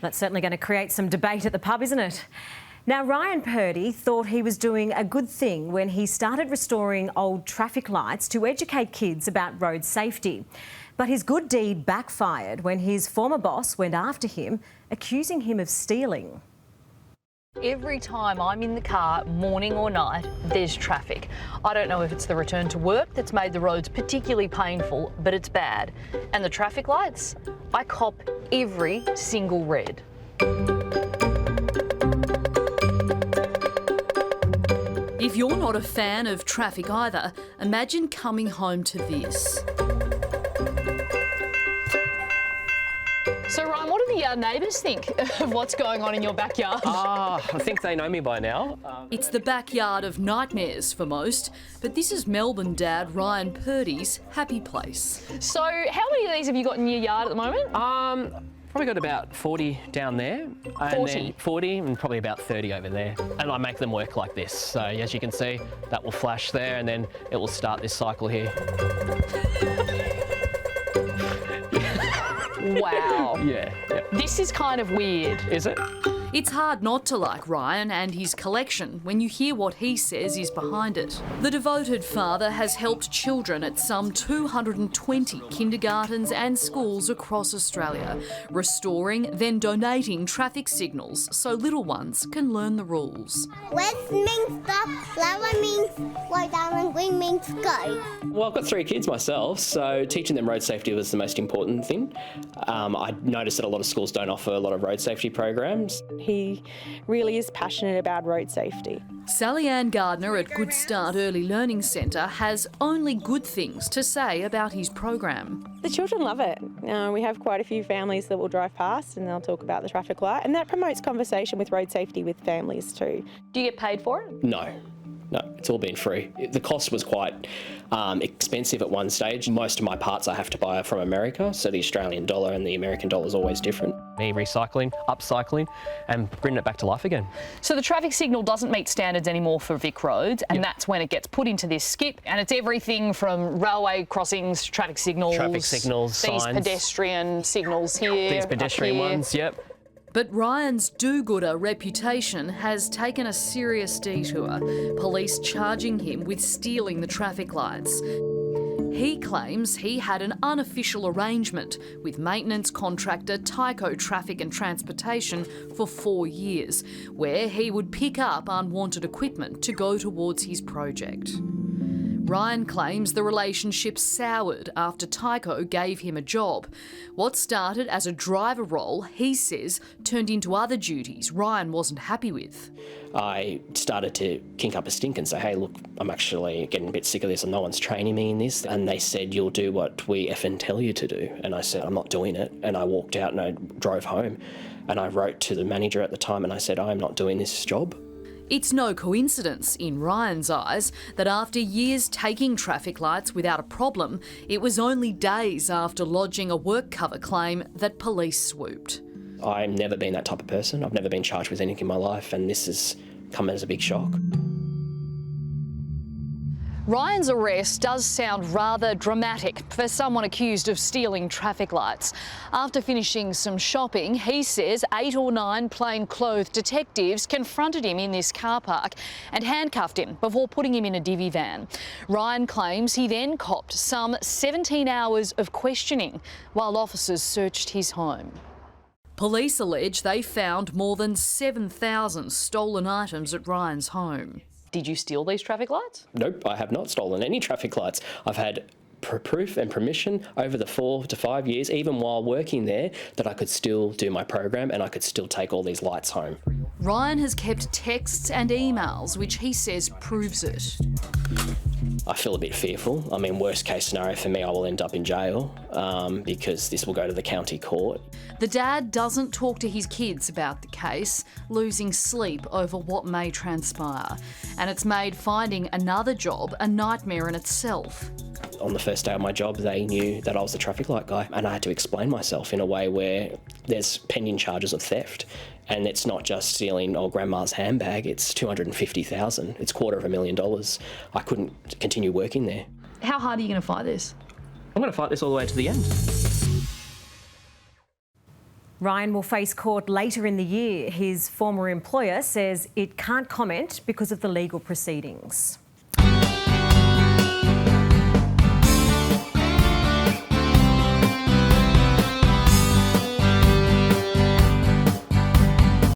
That's certainly going to create some debate at the pub, isn't it? Now, Ryan Purdy thought he was doing a good thing when he started restoring old traffic lights to educate kids about road safety. But his good deed backfired when his former boss went after him, accusing him of stealing. Every time I'm in the car, morning or night, there's traffic. I don't know if it's the return to work that's made the roads particularly painful, but it's bad. And the traffic lights, I cop every single red. If you're not a fan of traffic either, imagine coming home to this. So Ryan, what do the neighbours think of what's going on in your backyard? I think they know me by now. It's the backyard of nightmares for most, but this is Melbourne dad Ryan Purdy's happy place. So how many of these have you got in your yard at the moment? Probably got about 40 down there. 40 and probably about 30 over there. And I make them work like this. So as you can see, that will flash there and then it will start this cycle here. Wow. Yeah. This is kind of weird. Is it? It's hard not to like Ryan and his collection when you hear what he says is behind it. The devoted father has helped children at some 220 kindergartens and schools across Australia, restoring, then donating traffic signals so little ones can learn the rules. West means stop, lower means slow down, and green means go. Well, I've got 3 kids myself, so teaching them road safety was the most important thing. I noticed that a lot of schools don't offer a lot of road safety programs. He really is passionate about road safety. Sally Ann Gardner at Good Start Early Learning Centre has only good things to say about his program. The children love it. We have quite a few families that will drive past and they'll talk about the traffic light, and that promotes conversation with road safety with families too. Do you get paid for it? No, it's all been free. The cost was quite expensive at one stage. Most of my parts I have to buy from America, so the Australian dollar and the American dollar is always different. Me recycling, upcycling and bringing it back to life again. So the traffic signal doesn't meet standards anymore for Vic roads, and that's when it gets put into this skip, and it's everything from railway crossings, traffic signals, these signs, pedestrian signals here, these pedestrian ones, yep. But Ryan's do-gooder reputation has taken a serious detour, police charging him with stealing the traffic lights. He claims he had an unofficial arrangement with maintenance contractor Tyco Traffic and Transportation for 4 years, where he would pick up unwanted equipment to go towards his project. Ryan claims the relationship soured after Tyco gave him a job. What started as a driver role, he says, turned into other duties Ryan wasn't happy with. I started to kink up a stink and say, hey, look, I'm actually getting a bit sick of this and no one's training me in this. And they said, you'll do what we effing tell you to do. And I said, I'm not doing it. And I walked out and I drove home. And I wrote to the manager at the time and I said, I'm not doing this job. It's no coincidence, in Ryan's eyes, that after years taking traffic lights without a problem, it was only days after lodging a work cover claim that police swooped. I've never been that type of person. I've never been charged with anything in my life, and this has come as a big shock. Ryan's arrest does sound rather dramatic for someone accused of stealing traffic lights. After finishing some shopping, he says 8 or 9 plainclothes detectives confronted him in this car park and handcuffed him before putting him in a divvy van. Ryan claims he then copped some 17 hours of questioning while officers searched his home. Police allege they found more than 7,000 stolen items at Ryan's home. Did you steal these traffic lights? Nope, I have not stolen any traffic lights. I've had proof and permission over the 4 to 5 years, even while working there, that I could still do my program and I could still take all these lights home. Ryan has kept texts and emails, which he says proves it. I feel a bit fearful. I mean, worst case scenario for me, I will end up in jail because this will go to the county court. The dad doesn't talk to his kids about the case, losing sleep over what may transpire. And it's made finding another job a nightmare in itself. On the first day of my job, they knew that I was the traffic light guy, and I had to explain myself in a way where there's pending charges of theft. And it's not just stealing old grandma's handbag, it's $250,000. It's $250,000. I couldn't continue working there. How hard are you going to fight this? I'm going to fight this all the way to the end. Ryan will face court later in the year. His former employer says it can't comment because of the legal proceedings.